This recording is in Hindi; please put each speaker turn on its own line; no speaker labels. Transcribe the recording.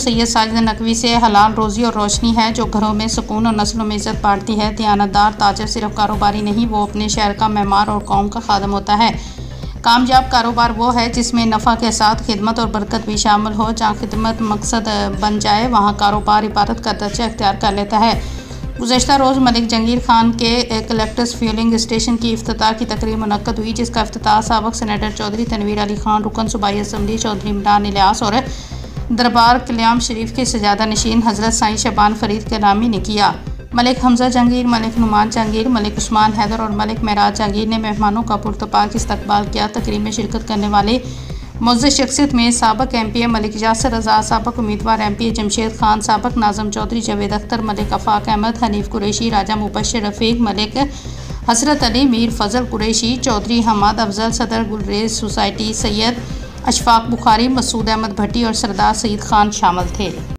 सैयद साजिद नकवी से हलाल रोज़ी और रोशनी है जो घरों में सुकून और नस्लों में इज़्ज़त बांटती है। दयानतदार ताजर सिर्फ कारोबारी नहीं, वो अपने शहर का मेहमान और कौम का खादम होता है। कामयाब कारोबार वो है जिसमें नफ़ा के साथ खिदमत और बरकत भी शामिल हो। जहाँ खिदमत मकसद बन जाए वहाँ कारोबार इबादत का दर्जा इख्तियार कर लेता है। गुज़श्ता रोज़ मलिक जहांगीर खान के कलेक्टर्स फ्यूलिंग स्टेशन की इफ्तिताह की तकरीब मुनक्कद हुई, जिसका इफ्तिताह साबिक़ सेनेटर चौधरी तनवीर अली खान, रुकन सूबाई असम्बली चौधरी इमरान इलियास और दरबार कल्याम शरीफ के सजादा नशीन हज़रत साईं शबान फरीद कलामी ने किया। मलिक हमजा जहांगीर, मलिक नुमान जहांगीर, मलिक उस्मान हैदर और मलिक महराज जहांगीर ने मेहमानों का पुरतपाक इस्तकबाल किया। तकरीब में शिरकत करने वाले मुअज़्ज़ज़ शख्सियत में साबिक़ MPA मलिक यासिर रज़ा, साबिक़ उम्मीदवार MPA जमशेद खान, साबिक़ नाज़िम चौधरी जावेद अख्तर, मलिक आफाक अहमद, हनीफ कुरैशी, राजा मुबश्शिर रफ़ीक, मलिक हसरत अली, मीर फजल कुरैशी, चौधरी हमाद अफजल, सदर गुलरेज सोसाइटी सैयद अशफाक बुखारी, मसूद अहमद भट्टी और सरदार सईद खान शामिल थे।